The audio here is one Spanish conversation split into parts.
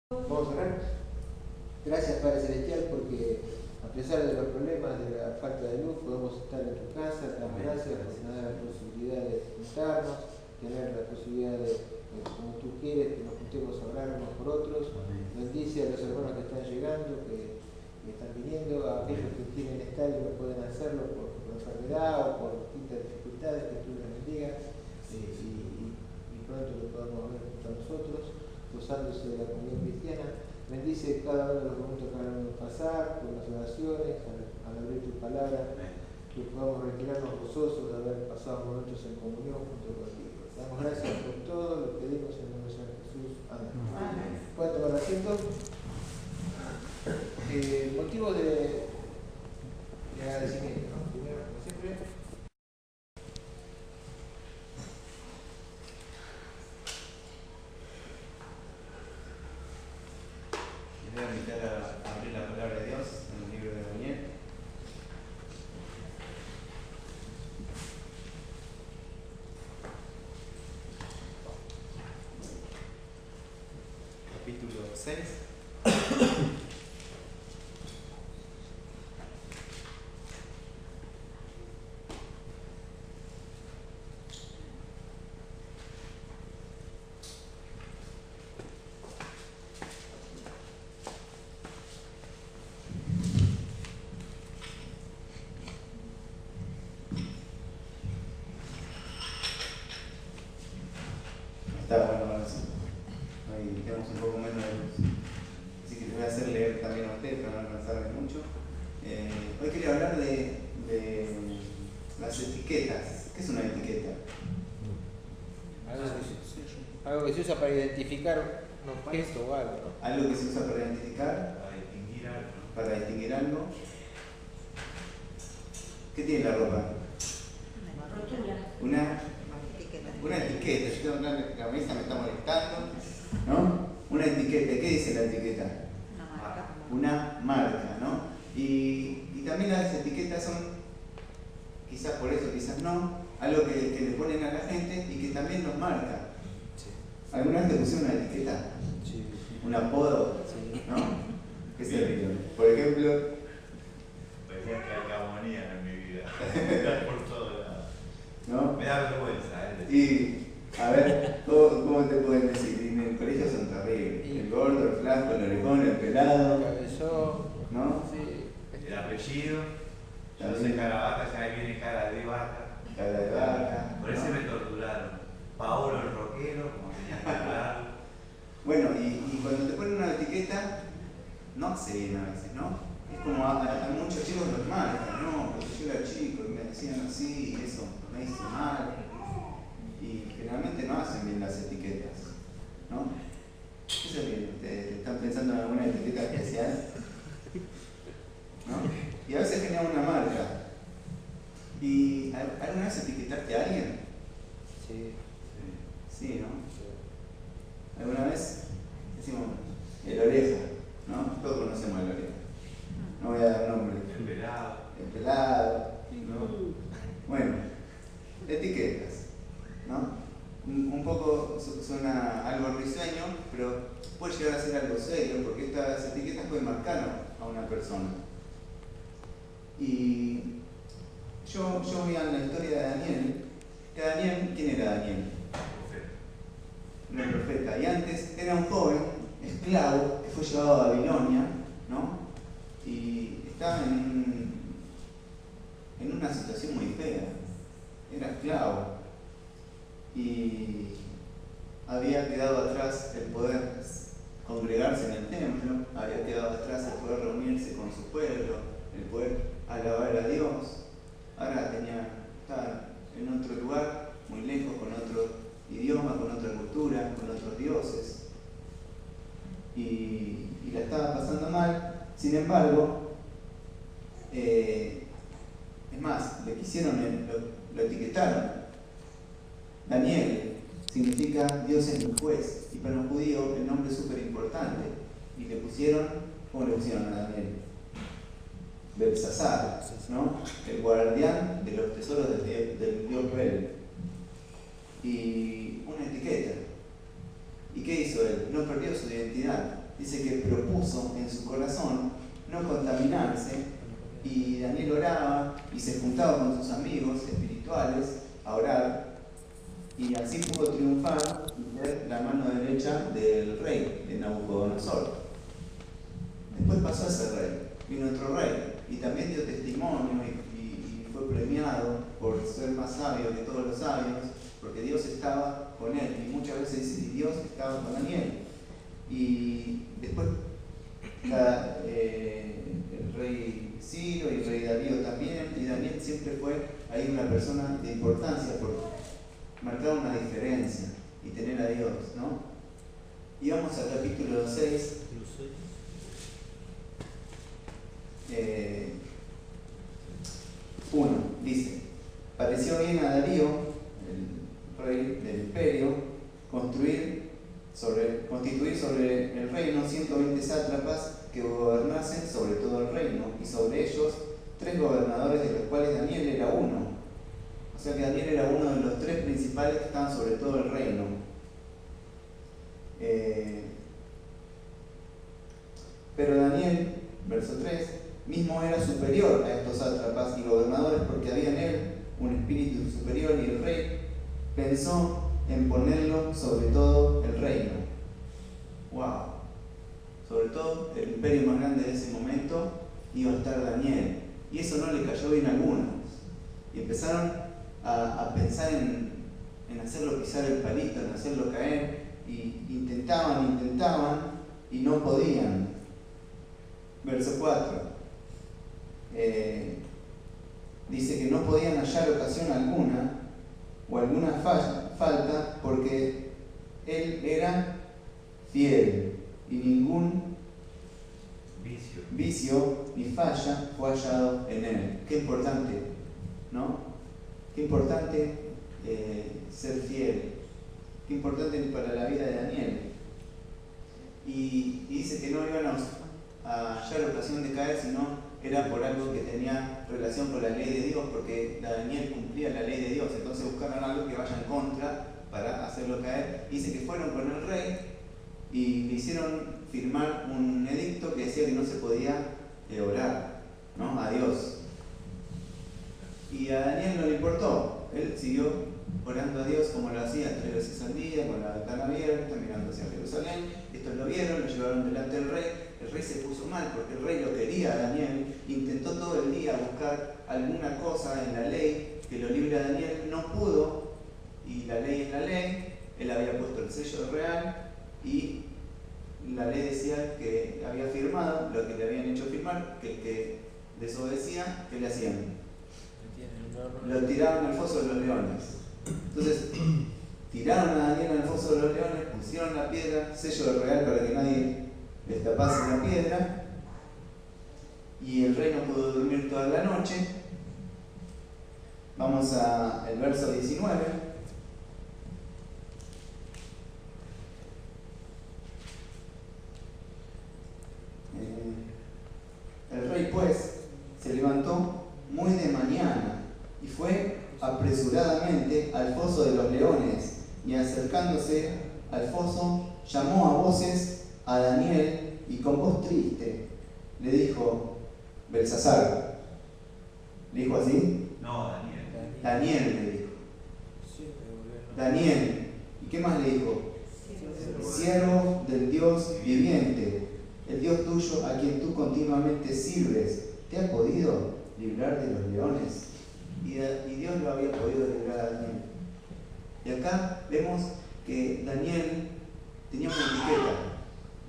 Vamos a orar. Gracias, Padre Celestial, porque a pesar de los problemas de la falta de luz, podemos estar en tu casa. Te damos gracias por nos dar la posibilidad de juntarnos, tener la posibilidad de, como tú quieres, que nos juntemos a orar unos por otros. Bendice a los hermanos que están llegando, que están viniendo, a aquellos que quieren estar y no pueden hacerlo por enfermedad o por distintas dificultades, que tú les bendigas y pronto lo podamos ver junto a nosotros, gozándose de la comunión cristiana. Bendice cada uno de los momentos que van a pasar, con las oraciones, al abrir tu palabra, que podamos retirarnos gozosos de haber pasado momentos en comunión junto contigo. Te damos gracias por todo, lo pedimos en el nombre de Jesús. Amén. ¿Pueden tomar asiento? Motivo de agradecimiento, ¿no? Primero, como siempre. Les voy a invitar a abrir la palabra de Dios en el libro de Daniel. Capítulo 6. Está bueno, hoy tenemos un poco menos de luz. Así que les voy a hacer leer también a ustedes para no alcanzarles mucho. Hoy quería hablar de las etiquetas. ¿Qué es una etiqueta? Algo que se usa para identificar un objeto o algo, ¿no? Algo que se usa para identificar, para distinguir algo. ¿Qué tiene la ropa? Una etiqueta. Yo tengo acá en la cabeza, me está molestando, ¿no? Una etiqueta. ¿Qué dice la etiqueta? Una marca, ¿no? Y también las etiquetas son, quizás por eso, quizás no, algo que le ponen a la gente y que también nos marca. Sí. ¿Alguna vez te pusieron una etiqueta? Sí. ¿Un apodo? Sí. ¿No? ¿Qué se ríe? Por ejemplo... Parecía que hay camonía en mi vida. Por todos lados. ¿No? Me da vergüenza, Y, a ver, ¿cómo te pueden decir? En el colegio son terribles. El gordo, el flaco, el orejón, el pelado. El cabezón. ¿No? Sí. El apellido, yo También. soy Caravaca, ya ahí viene cara de vaca. Cara de vaca. Por eso ¿no? me torturaron. Paolo el rockero, como tenía que hablar. Bueno, y cuando te ponen una etiqueta, no acceden a veces, ¿no? Es como a muchos chicos los marcan, ¿no? Porque yo era chico y me decían así y eso me hizo mal. Y generalmente no hacen bien las etiquetas, ¿no? ¿Qué se ríen ustedes? ¿Están pensando en alguna etiqueta especial? ¿No? Y a veces generan una marca. ¿Y alguna vez etiquetaste a alguien? Sí. Sí, ¿no? ¿Alguna vez? Decimos, el oreja, ¿no? Todos conocemos el oreja. No voy a dar nombre. El pelado. El pelado, ¿no? Bueno, etiquetas, ¿no? Un poco suena algo risueño, pero puede llegar a ser algo serio, porque estas etiquetas pueden marcar a una persona. Y yo voy a la historia de Daniel. ¿Quién era Daniel? Un profeta. Y antes era un joven esclavo que fue llevado a Babilonia, ¿no? Y estaba en una situación muy fea. Era esclavo. Y había quedado atrás el poder congregarse en el templo, había quedado atrás el poder reunirse con su pueblo, el poder alabar a Dios. Ahora estaba en otro lugar, muy lejos, con otro idioma, con otra cultura, con otros dioses. Y la estaba pasando mal. Sin embargo, es más, le quisieron, lo etiquetaron. Daniel significa Dios es mi juez, y para un judío el nombre es súper importante. Y le pusieron, ¿cómo le pusieron a Daniel? Belsasar, ¿no? El guardián de los tesoros del Dios Bel. Y una etiqueta. ¿Y qué hizo él? No perdió su identidad. dice que propuso en su corazón no contaminarse, y Daniel oraba y se juntaba con sus amigos espirituales a orar, y así pudo triunfar y ser la mano derecha del rey, de Nabucodonosor. Después pasó ese rey, vino otro rey, y también dio testimonio y fue premiado por ser más sabio que todos los sabios, porque Dios estaba con él, y muchas veces dice que Dios estaba con Daniel. Y después el rey Ciro y el rey Darío también, y Daniel siempre fue ahí una persona de importancia por marcar una diferencia y tener a Dios, ¿no? Y vamos al capítulo 6. 1 dice: pareció bien a Darío, el rey del imperio, constituir sobre el reino 120 sátrapas que gobernasen sobre todo el reino, y sobre ellos 3 gobernadores, de los cuales Daniel era uno. O sea que Daniel era uno de los 3 principales que estaban sobre todo el reino. Pero Daniel, verso 3, mismo era superior a estos sátrapas y gobernadores, porque había en él un espíritu superior, y el rey pensó en ponerlo sobre todo el reino. ¡Wow! Sobre todo el imperio más grande de ese momento iba a estar Daniel, y eso no le cayó bien a algunos, y empezaron a pensar en hacerlo pisar el palito, en hacerlo caer, y intentaban y no podían. Verso 4 dice que no podían hallar ocasión alguna o alguna falta, porque él era fiel y ningún vicio ni falla fue hallado en él. Qué importante, ¿no? Qué importante ser fiel. Qué importante para la vida de Daniel. Y dice que no iban a hallar ocasión de caer, sino era por algo que tenía relación con la ley de Dios, porque Daniel cumplía la ley de Dios. Entonces buscaron algo que vaya en contra para hacerlo caer. Dice que fueron con el rey y le hicieron firmar un edicto que decía que no se podía orar, ¿no?, a Dios. Y a Daniel no le importó. Él siguió orando a Dios como lo hacía 3 veces al día, con la ventana abierta, mirando hacia Jerusalén. Estos lo vieron, lo llevaron delante del rey. El rey se puso mal porque el rey lo quería a Daniel. Intentó todo el día buscar alguna cosa en la ley que lo libre a Daniel. No pudo, y la ley es la ley. Él había puesto el sello real y la ley decía que había firmado lo que le habían hecho firmar, que el que desobedecía, ¿qué le hacían? Lo tiraron al foso de los leones. Entonces, tiraron a Daniel al foso de los leones, pusieron la piedra, sello de real para que nadie destapase la piedra, y el rey no pudo dormir toda la noche. Vamos al verso 19. El rey pues se levantó muy de mañana y fue apresuradamente al foso de los leones, y acercándose al foso llamó a voces a Daniel, y con voz triste le dijo: Belsasar. ¿Le dijo así? No, Daniel. Daniel le dijo. Daniel. ¿Y qué más le dijo? Siervo del Dios viviente, el Dios tuyo a quien tú continuamente sirves, ¿te ha podido librar de los leones? Y Dios lo había podido librar a Daniel. Y acá vemos que Daniel tenía una etiqueta.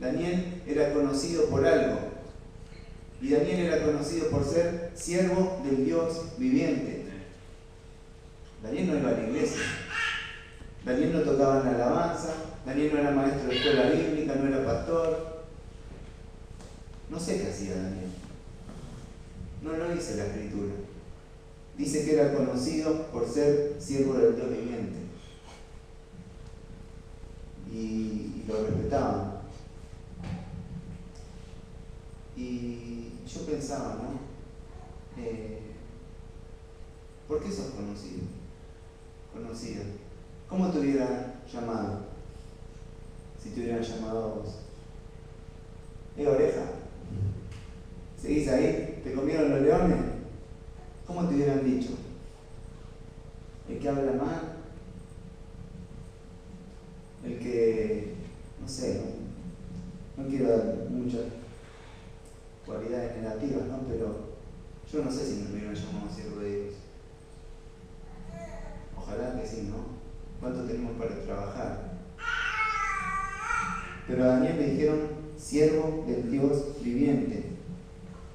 Daniel era conocido por algo. Y Daniel era conocido por ser siervo del Dios viviente. Daniel no iba a la iglesia. Daniel no tocaba en la alabanza. Daniel no era maestro de escuela bíblica, no era pastor. No sé qué hacía Daniel. No lo dice la escritura. Dice que era conocido por ser siervo del Dios viviente. Y lo respetaban. Y yo pensaba, ¿no? ¿Por qué sos conocido? Conocido. ¿Cómo te hubieran llamado? Si te hubieran llamado a vos. Oreja, ¿seguís ahí? ¿Te comieron los leones? ¿Cómo te hubieran dicho? El que habla mal, el que, no sé, no quiero dar muchas cualidades negativas, ¿no? Pero yo no sé si me hubieran llamado siervo de Dios. Ojalá que sí, ¿no? ¿Cuánto tenemos para trabajar? Pero a Daniel le dijeron siervo del Dios viviente.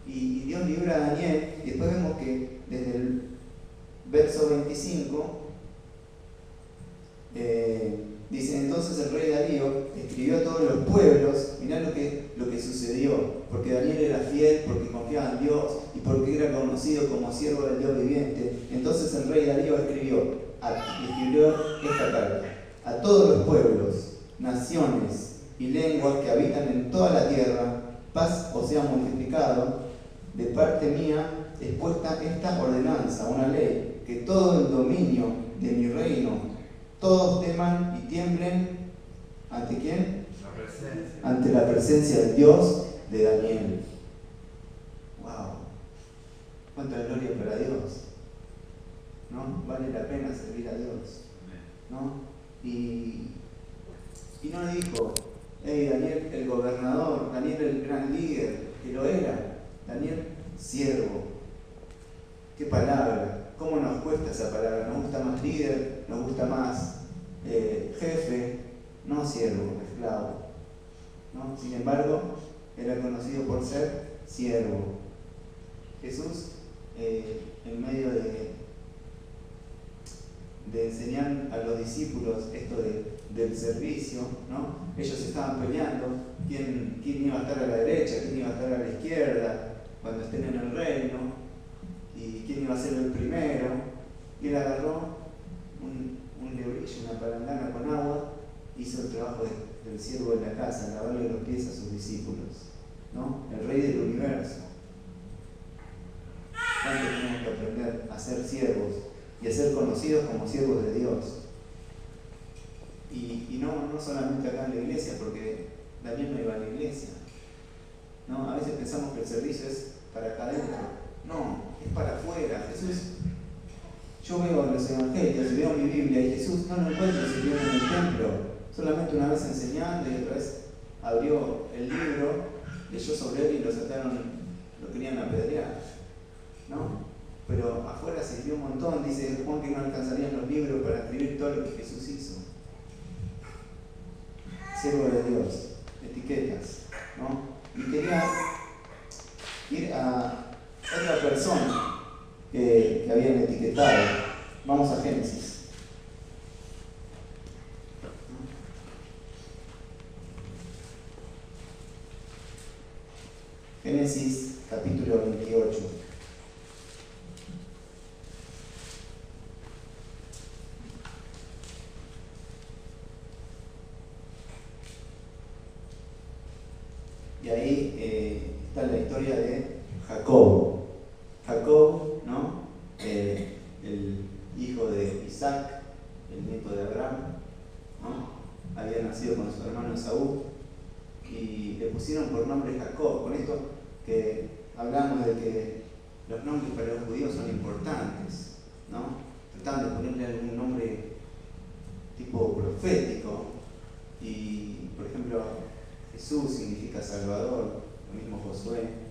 Y Dios libra a Daniel, y después vemos que desde el verso 25 dice: entonces el rey Darío escribió a todos los pueblos. Mirá lo que sucedió, porque Daniel era fiel, porque confiaba en Dios y porque era conocido como siervo del Dios viviente. Entonces el rey Darío escribió esta carta a todos los pueblos, naciones y lenguas que habitan en toda la tierra: paz os sea multiplicado. De parte mía es puesta esta ordenanza, una ley, que todo el dominio de mi reino, todos teman y tiemblen. ¿Ante quién? La presencia. Ante la presencia del Dios de Daniel. ¡Wow! ¡Cuánta gloria para Dios! ¿No? Vale la pena servir a Dios, ¿no? Y no dijo: hey, Daniel el gobernador, Daniel el gran líder, que lo era. Daniel, siervo. ¿Qué palabra? ¿Cómo nos cuesta esa palabra? ¿Nos gusta más líder? ¿Nos gusta más jefe? No siervo, esclavo, ¿no? Sin embargo, era conocido por ser siervo. Jesús, en medio de enseñar a los discípulos esto del servicio, ¿no? Ellos estaban peleando quién iba a estar a la derecha, quién iba a estar a la izquierda cuando estén en el reino, y quién iba a ser el primero. Y él agarró un lebrillo, una palangana con agua, hizo el trabajo del siervo de la casa, lavarle los pies a sus discípulos, ¿no? El rey del universo. ¿Cuánto tenemos que aprender a ser siervos y a ser conocidos como siervos de Dios? Y no solamente acá en la iglesia, porque Daniel no iba a la iglesia, ¿no? A veces pensamos que el servicio es para acá adentro. No, es para afuera. Jesús, yo veo los evangelios y veo mi Biblia, y Jesús no lo encuentro sirviendo en el templo, solamente una vez enseñando y otra vez abrió el libro, leyó sobre él y lo sacaron, lo querían apedrear, ¿no? Pero afuera sirvió un montón. Dice Juan que no alcanzarían los libros para escribir todo lo que Jesús hizo. Siervo de Dios, etiquetas, ¿no? Y quería ir a otra persona que habían etiquetado. Vamos a Génesis. Génesis capítulo 28. Y ahí está la historia de Jacob. Jacob, ¿no? El hijo de Isaac, el nieto de Abraham, ¿no? Había nacido con su hermano Esaú y le pusieron por nombre Jacob. Con esto que hablamos de que los nombres para los judíos son importantes, ¿no? Trataban de ponerle algún nombre tipo profético. Y, por ejemplo, Jesús significa Salvador, lo mismo Josué.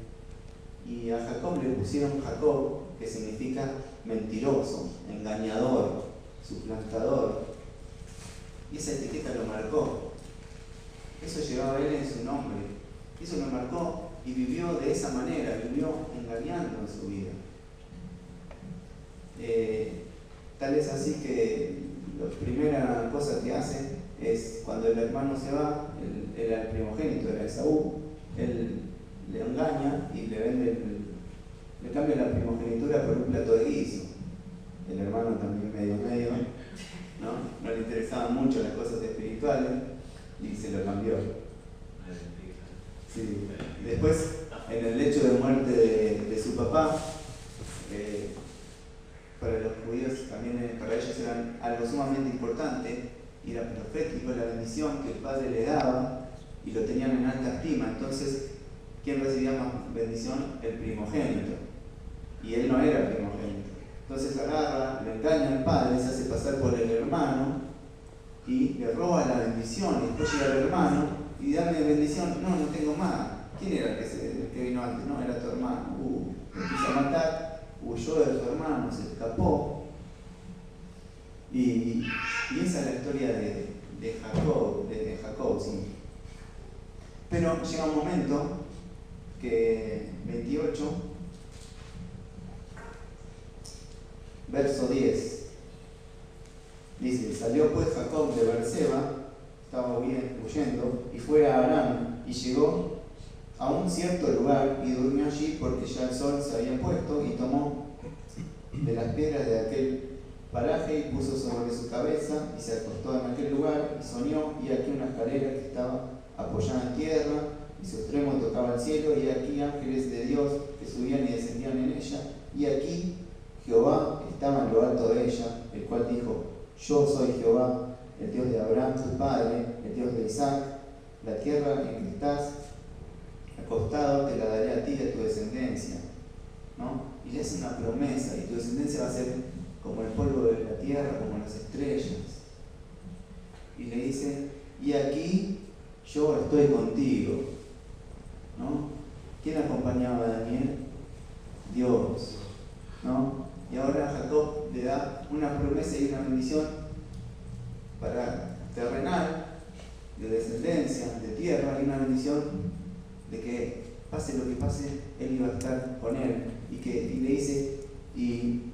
Y a Jacob le pusieron Jacob, que significa mentiroso, engañador, suplantador. Y esa etiqueta lo marcó. Eso llevaba él en su nombre. Eso lo marcó y vivió de esa manera, vivió engañando en su vida. Tal es así que la primera cosa que hace es cuando el hermano se va, él era el primogénito, era Esaú, él le engaña y le vende, le cambia la primogenitura por un plato de guiso. El hermano también medio, ¿no? No le interesaban mucho las cosas espirituales y se lo cambió. Sí. Después, en el lecho de muerte de su papá, para los judíos también, para ellos era algo sumamente importante, y era profético la bendición que el padre le daba y lo tenían en alta estima. Entonces ¿quién recibía más bendición? El primogénito. Y él no era primogénito. Entonces agarra, le engaña al padre, se hace pasar por el hermano y le roba la bendición. Y después llega el hermano y dame bendición. No, no tengo más. ¿Quién era el que vino antes? No, era tu hermano. Lo quiso matar, huyó de su hermano, se escapó. Y esa es la historia de Jacob, sí. Pero llega un momento que 28, verso 10, dice: salió pues Jacob de Berseba, estaba huyendo, y fue a Aram, y llegó a un cierto lugar, y durmió allí porque ya el sol se había puesto, y tomó de las piedras de aquel paraje y puso sobre su cabeza, y se acostó en aquel lugar, y soñó, y aquí una escalera que estaba apoyada en tierra, y su extremo tocaba el cielo, y aquí ángeles de Dios que subían y descendían en ella, y aquí Jehová estaba en lo alto de ella, el cual dijo: yo soy Jehová, el Dios de Abraham tu padre, el Dios de Isaac. La tierra en que estás acostado te la daré a ti y a tu descendencia, ¿no? Y le hace una promesa, y tu descendencia va a ser como el polvo de la tierra, como las estrellas. Y le dice: y aquí yo estoy contigo, ¿no? ¿Quién acompañaba a Daniel? Dios, ¿no? Y ahora Jacob le da una promesa y una bendición para terrenal, de descendencia, de tierra, y una bendición de que pase lo que pase, él iba a estar con él. Y le dice: y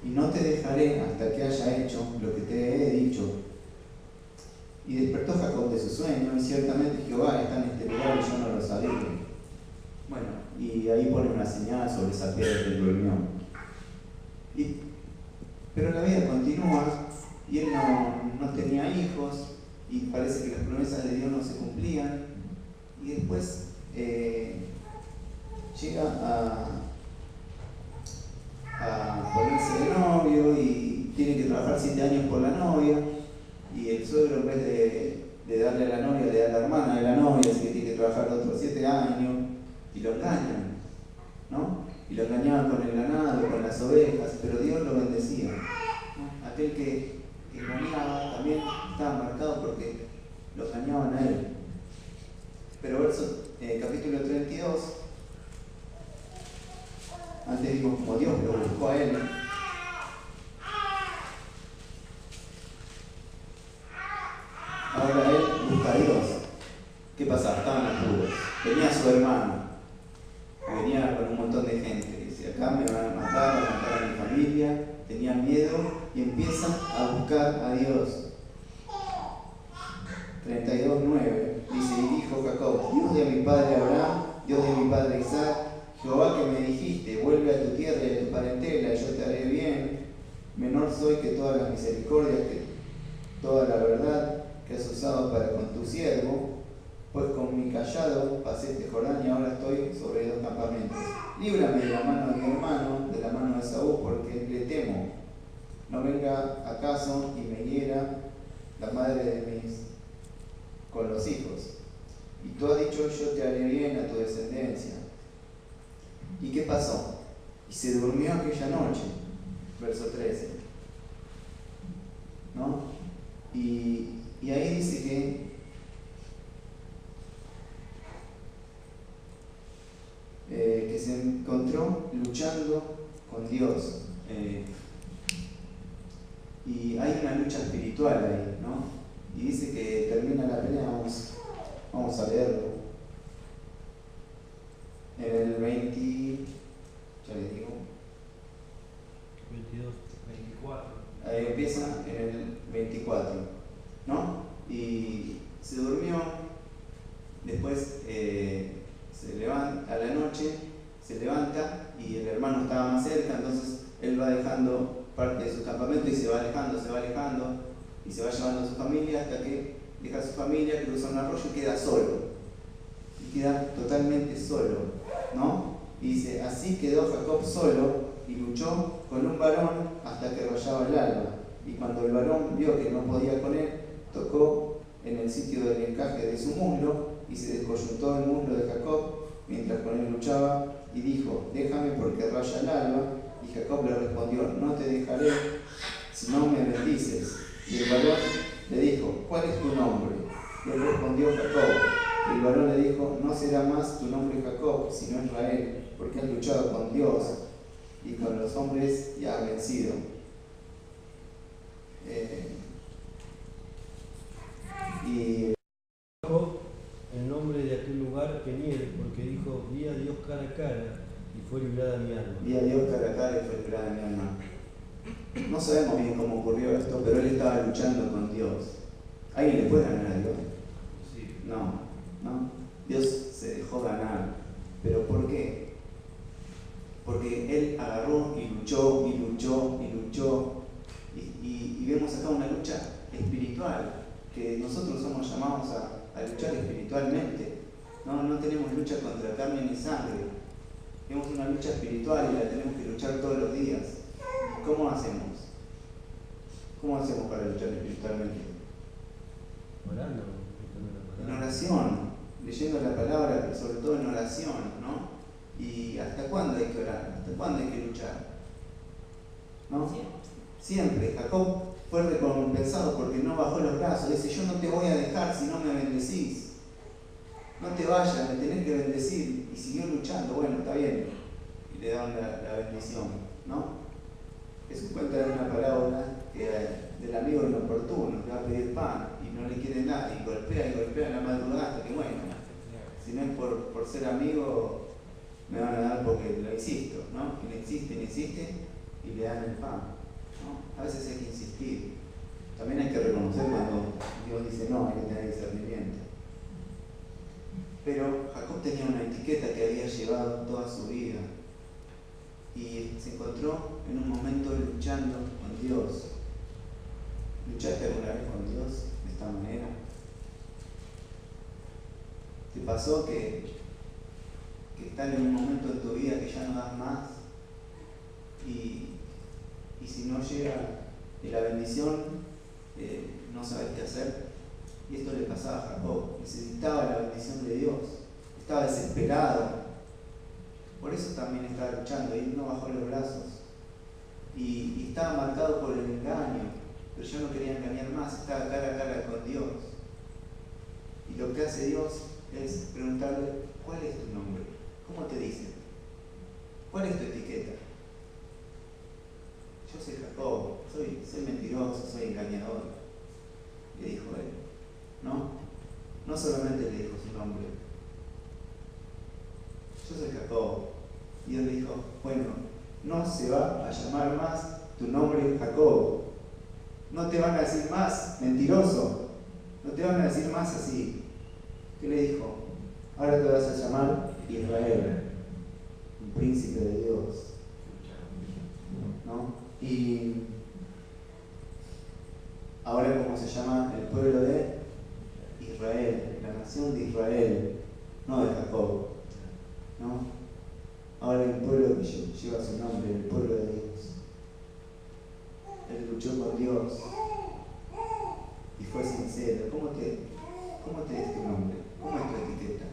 no te dejaré hasta que haya hecho lo que te he dicho. Y despertó Jacob de su sueño, y ciertamente Jehová está en este lugar y yo no lo sabía. Bueno, y ahí pone una señal sobre esa piedra que durmió. Pero la vida continúa, y él no tenía hijos, y parece que las promesas de Dios no se cumplían. Y después llega a ponerse de novio, y tiene que trabajar 7 años por la novia, y el suegro, en vez de darle a la novia, le da a la hermana de la novia, así que tiene que trabajar otros 7 años, y lo engañan, ¿no? Y lo engañaban con el ganado, con las ovejas, pero Dios lo bendecía, ¿no? Aquel que engañaba también estaba marcado porque lo engañaban a él. Pero capítulo 32, antes vimos como Dios lo buscó a él. Ahora él busca a Dios. ¿Qué pasa? Estaban las dudas. Venía su hermano, venía con un montón de gente. Dice: acá me van a matar a mi familia. Tenía miedo y empieza a buscar a Dios. 32:9 dice: y dijo Jacob: Dios de mi padre Abraham, Dios de mi padre Isaac, Jehová que me dijiste: vuelve a tu tierra y a tu parentela, y yo te haré bien. Menor soy que todas las misericordias, que toda la verdad que has usado para con tu siervo, pues con mi callado pasé este Jordán y ahora estoy sobre 2 campamentos. Líbrame de la mano de mi hermano, de la mano de Saúl, porque le temo. No venga acaso y me hiera la madre de con los hijos. Y tú has dicho: yo te haré bien a tu descendencia. ¿Y qué pasó? Y se durmió aquella noche, verso 13, ¿no? Y ahí dice que se encontró luchando con Dios. Y hay una lucha espiritual ahí, ¿no? Y dice que termina la pelea, vamos a leerlo. En el 20, ya les digo. 22, 24. Ahí empieza en el 24, ¿no? Y se durmió, después se levanta a la noche, se levanta y el hermano estaba más cerca, entonces él va dejando parte de su campamento y se va alejando y se va llevando a su familia hasta que deja a su familia, cruza un arroyo y queda solo. Y queda totalmente solo, ¿no? Y dice: así quedó Jacob solo y luchó con un varón hasta que rayaba el alba. Y cuando el varón vio que no podía con él, tocó en el sitio del encaje de su muslo, y se descoyuntó el muslo de Jacob mientras con él luchaba, y dijo: déjame porque raya el alba. Y Jacob le respondió: no te dejaré si no me bendices. Y el varón le dijo: ¿cuál es tu nombre? Y él respondió: Jacob. Y el varón le dijo: no será más tu nombre Jacob, sino Israel, porque has luchado con Dios y con los hombres y has vencido. Y el nombre de aquel lugar Peniel, porque dijo: vi a Dios cara a cara y fue librada mi alma. Vi a Dios cara a cara y fue librada mi alma. No sabemos bien cómo ocurrió esto, pero él estaba luchando con Dios. ¿Alguien le puede ganar a Dios? Sí. No. Dios se dejó ganar. ¿Pero por qué? Porque él agarró y luchó. Y vemos acá una lucha espiritual, que nosotros somos llamados a luchar espiritualmente. No tenemos lucha contra carne ni sangre. Tenemos una lucha espiritual y la tenemos que luchar todos los días. ¿Cómo hacemos? ¿Cómo hacemos para luchar espiritualmente? Orando, En oración, leyendo la palabra, pero sobre todo en oración, ¿no? ¿Y hasta cuándo hay que orar? ¿Hasta cuándo hay que luchar? ¿No? Siempre. Jacob fue recompensado porque no bajó los brazos. Dice: yo no te voy a dejar si no me bendecís. No te vayas, me tenés que bendecir. Y siguió luchando. Bueno, está bien. Y le daban la bendición, ¿no? Jesús cuenta en una parábola del amigo inoportuno que va a pedir pan y no le quiere nada y golpea en la madrugada hasta que, bueno, si no es por ser amigo, me van a dar porque lo insisto, ¿no? Y le insiste y le dan el pan, ¿no? A veces hay que insistir. También hay que reconocer cuando Dios dice no, hay que tener discernimiento. Pero Jacob tenía una etiqueta que había llevado toda su vida y se encontró en un momento luchando con Dios. ¿Luchaste alguna vez con Dios de esta manera? ¿Te pasó que estás en un momento en tu vida que ya no das más? Y si no llega la bendición, no sabes qué hacer. Y esto le pasaba a Jacob. Necesitaba la bendición de Dios. Estaba desesperado. Por eso también estaba luchando. Y no bajó los brazos. Y estaba marcado por el engaño. Pero yo no quería engañar más. Estaba cara a cara con Dios. Y lo que hace Dios es preguntarle: ¿cuál es tu nombre? ¿Cómo te dicen? ¿Cuál es tu etiqueta? Yo soy Jacob, soy mentiroso, soy engañador, le dijo él. No solamente le dijo su nombre. Yo soy Jacob. Y Dios le dijo: bueno, no se va a llamar más tu nombre Jacob. No te van a decir más mentiroso. No te van a decir más así. ¿Qué le dijo? Ahora te vas a llamar Israel, un príncipe de Dios. ¿No? Y ahora, ¿cómo se llama? El pueblo de Israel, la nación de Israel, no de Jacob, ¿no? Ahora el pueblo que lleva su nombre, el pueblo de Dios. Él luchó con Dios y fue sincero. ¿Cómo te es tu nombre? ¿Cómo es tu etiqueta?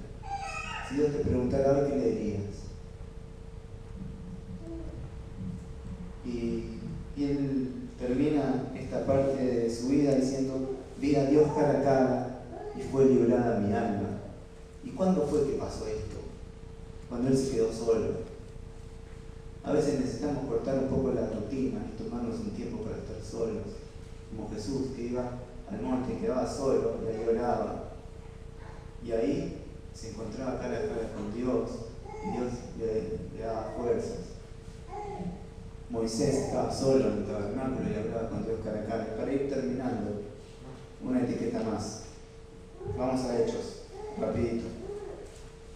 Si Dios te preguntara hoy, ¿qué le dirías? Y él termina esta parte de su vida diciendo: vi a Dios cara a cara y fue librada mi alma. ¿Y cuándo fue que pasó esto? Cuando él se quedó solo. A veces necesitamos cortar un poco la rutina y tomarnos un tiempo para estar solos, como Jesús, que iba al monte, quedaba solo y ahí oraba. Y ahí se encontraba cara a cara con Dios y Dios le daba fuerzas. Moisés estaba solo en el tabernáculo y hablaba con Dios cara a cara. Para ir terminando, una etiqueta más. Vamos a Hechos, rapidito,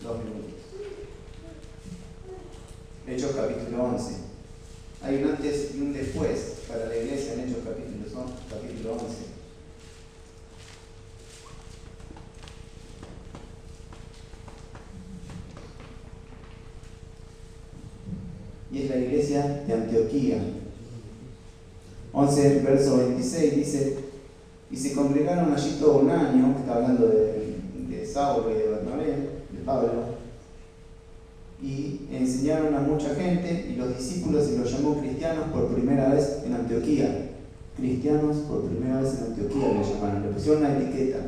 2 minutos. Hechos capítulo 11. Hay un antes y un después para la iglesia en Hechos capítulo 11. Y es la iglesia de Antioquía. 11, verso 26 dice: y Y se congregaron allí todo un año, está hablando de Saulo y de Bernabé, de Pablo, y enseñaron a mucha gente, y los discípulos se los llamó cristianos por primera vez en Antioquía. Cristianos por primera vez en Antioquía le llamaron, le pusieron una etiqueta.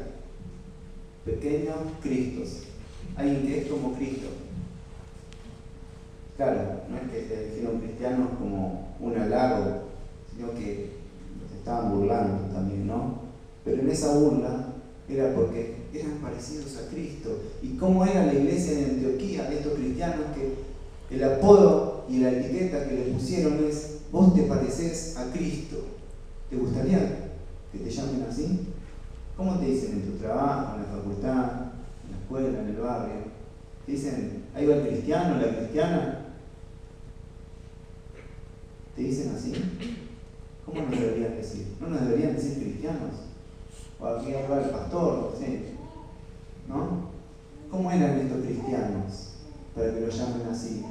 Pequeños Cristos, alguien que es como Cristo. Claro, no es que se dijeron cristianos como un halago, sino que los estaban burlando también, ¿no? Pero en esa burla era porque eran parecidos a Cristo. ¿Y cómo era la iglesia de Antioquía, estos cristianos, que el apodo y la etiqueta que le pusieron es: vos te pareces a Cristo? ¿Te gustaría que te llamen así? ¿Cómo te dicen en tu trabajo, en la facultad, en la escuela, en el barrio? ¿Te dicen, ahí va el cristiano, la cristiana? ¿Te dicen así? ¿Cómo nos deberían decir? ¿No nos deberían decir cristianos? O aquí habla el pastor, ¿sí? ¿No? ¿Cómo eran estos cristianos para que los llamen así?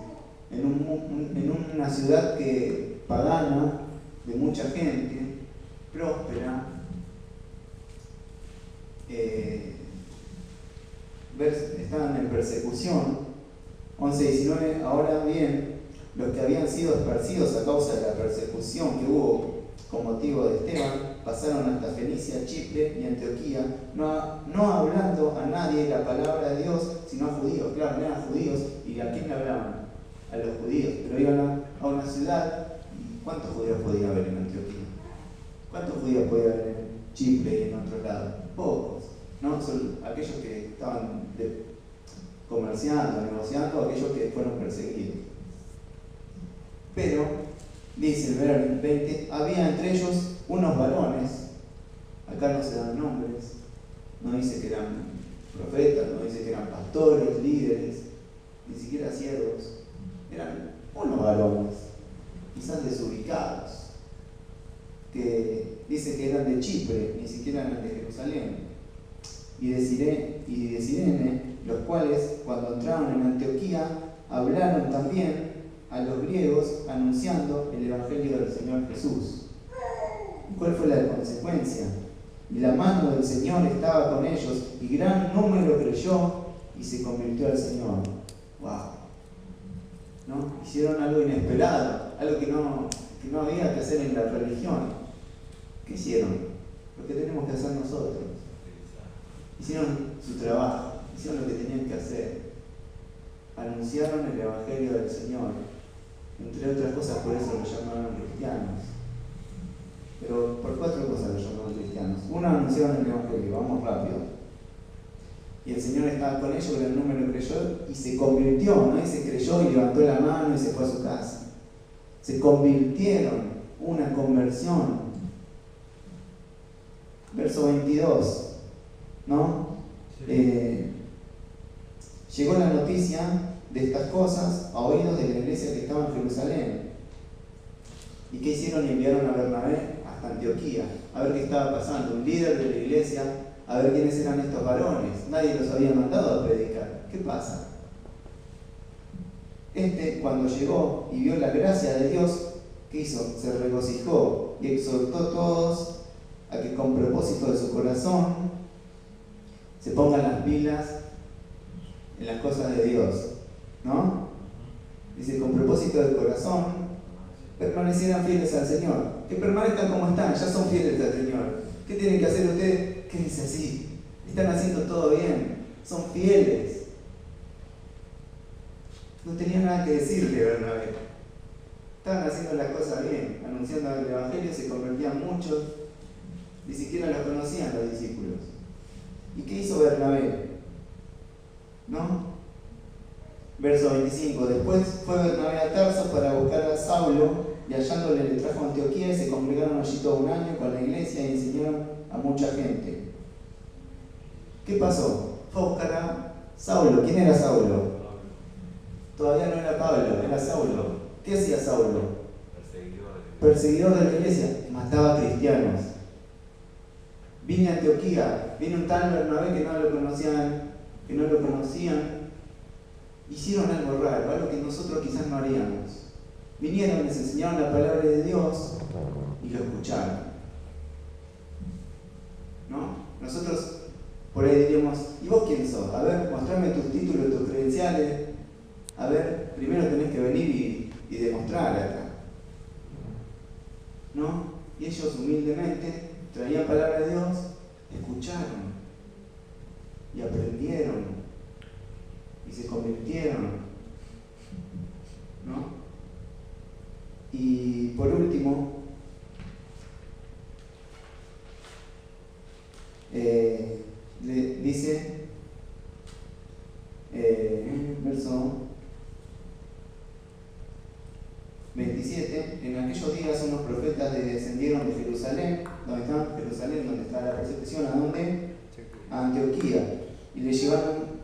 En una ciudad pagana, de mucha gente, próspera, estaban en persecución. 11:19. Ahora bien, los que habían sido esparcidos a causa de la persecución que hubo con motivo de Esteban pasaron hasta Fenicia, Chipre y Antioquía, no hablando a nadie la palabra de Dios, sino a judíos. Claro, no eran judíos. ¿Y a quién le hablaban? A los judíos. Pero iban a una ciudad. ¿Y cuántos judíos podía haber en Antioquía? ¿Cuántos judíos podía haber en Chipre y en otro lado? Pocos, ¿no? Son aquellos que estaban comerciando, negociando, aquellos que fueron perseguidos. Pero, dice el verso 20, había entre ellos unos varones, acá no se dan nombres, no dice que eran profetas, no dice que eran pastores, líderes, ni siquiera siervos, eran unos varones, quizás desubicados, que dice que eran de Chipre, ni siquiera eran de Jerusalén, y de Cirene, los cuales, cuando entraron en Antioquía, hablaron también a los griegos anunciando el Evangelio del Señor Jesús. ¿Cuál fue la consecuencia? Y la mano del Señor estaba con ellos, y gran número creyó y se convirtió al Señor. ¡Wow! ¿No? Hicieron algo inesperado, algo que no había que hacer en la religión. ¿Qué hicieron? Lo que tenemos que hacer nosotros. Hicieron su trabajo, hicieron lo que tenían que hacer. Anunciaron el Evangelio del Señor. Entre otras cosas, por eso los llamaban cristianos. Pero por 4 cosas los llamaban cristianos. Uno, anunciaron el Evangelio, vamos rápido. Y el Señor estaba con ellos, el número creyó y se convirtió, ¿no? Y se creyó y levantó la mano y se fue a su casa. Se convirtieron, una conversión. Verso 22, ¿no? Sí. Llegó la noticia de estas cosas a oídos de la iglesia que estaba en Jerusalén. ¿Y qué hicieron? Enviaron a Bernabé hasta Antioquía a ver qué estaba pasando. Un líder de la iglesia, a ver quiénes eran estos varones. Nadie los había mandado a predicar. ¿Qué pasa? Cuando llegó y vio la gracia de Dios, ¿qué hizo? Se regocijó y exhortó a todos a que con propósito de su corazón se pongan las pilas en las cosas de Dios, ¿no? Dice, con propósito del corazón permanecieran fieles al Señor. Que permanezcan como están, ya son fieles al Señor. ¿Qué tienen que hacer ustedes? Quédense así. Están haciendo todo bien, son fieles. No tenía nada que decirle Bernabé. Estaban haciendo las cosas bien, anunciando el Evangelio, se convertían muchos, ni siquiera los conocían los discípulos. ¿Y qué hizo Bernabé? ¿No? Verso 25. Después fue Bernabé a Tarso para buscar a Saulo, y hallándole le trajo a Antioquía, y se congregaron allí todo un año con la iglesia y enseñaron a mucha gente. ¿Qué pasó? Fue a buscar a Saulo. ¿Quién era Saulo? Todavía no era Pablo, era Saulo. ¿Qué hacía Saulo? Perseguidor de la iglesia, mataba cristianos. Vine a Antioquía, vino un tal Bernabé que no lo conocían, hicieron algo raro, algo que nosotros quizás no haríamos. Vinieron, les enseñaron la palabra de Dios y lo escucharon. ¿no? Nosotros por ahí diríamos, ¿y vos quién sos? A ver, mostrame tus títulos, tus credenciales. A ver, primero tenés que venir y demostrar acá, ¿no? Y ellos humildemente traían palabra de Dios, escucharon y aprendieron y se convirtieron, ¿no? Y por último, le dice, verso 27, en aquellos días unos profetas descendieron de Jerusalén, donde está la persecución, ¿a dónde? A Antioquía, y le llevaron,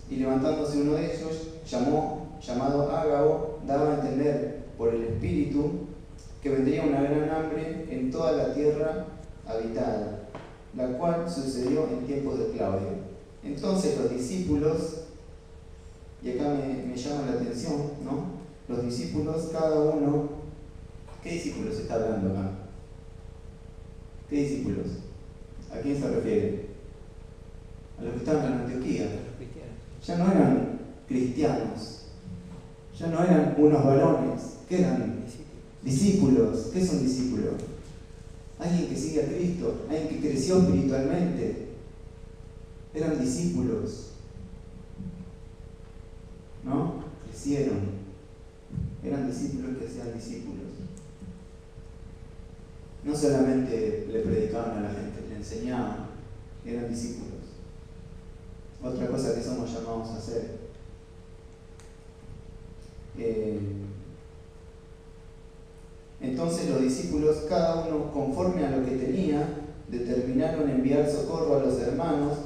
y levantándose uno de ellos, llamado Ágabo, daba a entender por el Espíritu que vendría una gran hambre en toda la tierra habitada, la cual sucedió en tiempos de Claudio. Entonces los discípulos, y acá me llama la atención, ¿no? Los discípulos, cada uno, ¿qué discípulos está hablando acá? ¿Qué discípulos? ¿A quién se refiere? A los que estaban en Antioquía. Ya no eran cristianos, ya no eran unos varones. ¿Qué eran? Discípulos. ¿Qué son discípulos? Alguien que sigue a Cristo, alguien que creció espiritualmente. Eran discípulos, ¿no? Crecieron. Eran discípulos que hacían discípulos. No solamente le predicaban a la gente, le enseñaban, eran discípulos. Otra cosa que somos llamados a hacer. Entonces los discípulos, cada uno conforme a lo que tenía, determinaron enviar socorro a los hermanos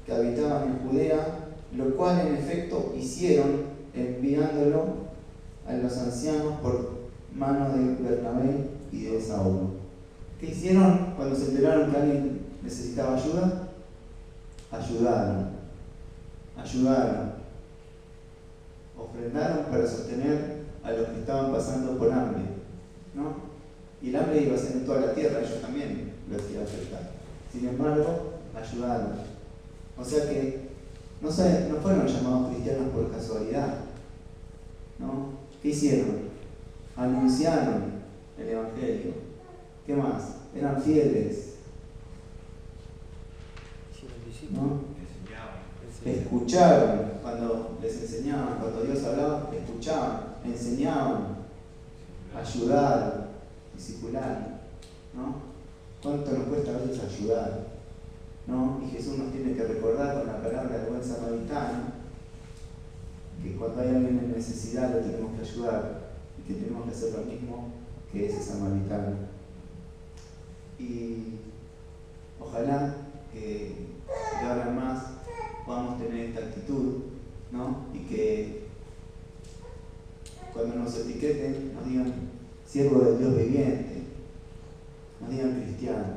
que habitaban en Judea, lo cual en efecto hicieron, enviándolo a los ancianos por mano de Bernabé y de Saulo. ¿Qué hicieron cuando se enteraron que alguien necesitaba ayuda? Ayudaron. Ofrendaron para sostener a los que estaban pasando por hambre, ¿no? Y el hambre iba a ser en toda la tierra, ellos también los iba a afectar. Sin embargo, ayudaron. O sea que no fueron llamados cristianos por casualidad, ¿no? ¿Qué hicieron? Anunciaron el Evangelio. ¿Qué más? Eran fieles, ¿no? Escucharon cuando les enseñaban, cuando Dios hablaba, escuchaban, enseñaban, ayudaron, discipularon, ¿no? ¿Cuánto nos cuesta a veces ayudar? ¿No? Y Jesús nos tiene que recordar con la palabra del buen samaritano que cuando hay alguien en necesidad lo tenemos que ayudar y que tenemos que hacer lo mismo que ese samaritano. Y ojalá que de ahora en más podamos tener esta actitud, ¿no? Y que cuando nos etiqueten nos digan siervo del Dios viviente, nos digan cristiano,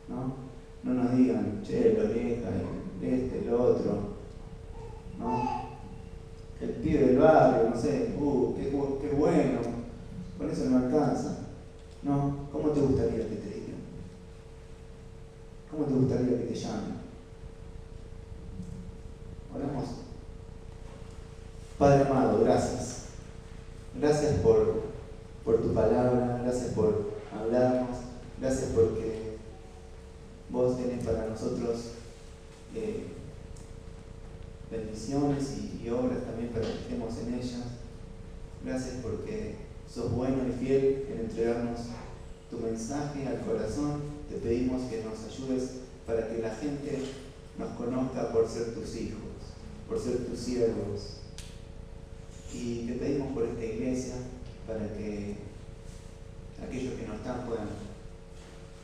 ¿no? No nos digan, che, la oreja, el otro, ¿no? El pibe del barrio, no sé, qué bueno, con eso no alcanza. No, ¿cómo te gustaría que te digan? ¿Cómo te gustaría que te llamen? Oramos. Padre amado, gracias. Gracias por tu palabra, gracias por hablarnos, gracias porque vos tenés para nosotros bendiciones y obras también para que estemos en ellas. Gracias porque sos bueno y fiel en entregarnos tu mensaje al corazón. Te pedimos que nos ayudes para que la gente nos conozca por ser tus hijos, por ser tus siervos. Y te pedimos por esta iglesia para que aquellos que no están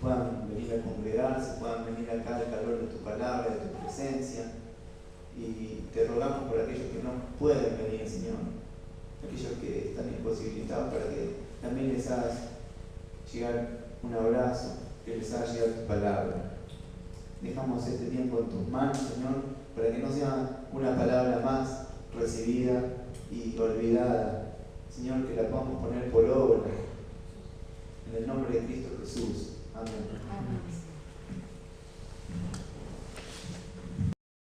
puedan venir a congregarse, puedan venir acá al calor de tu palabra, de tu presencia. Y te rogamos por aquellos que no pueden venir, Señor, aquellos que están imposibilitados, para que también les hagas llegar un abrazo, que les haga llegar tu palabra. Dejamos este tiempo en tus manos, Señor, para que no sea una palabra más recibida y olvidada, Señor, que la podamos poner por obra. En el nombre de Cristo Jesús. Amén.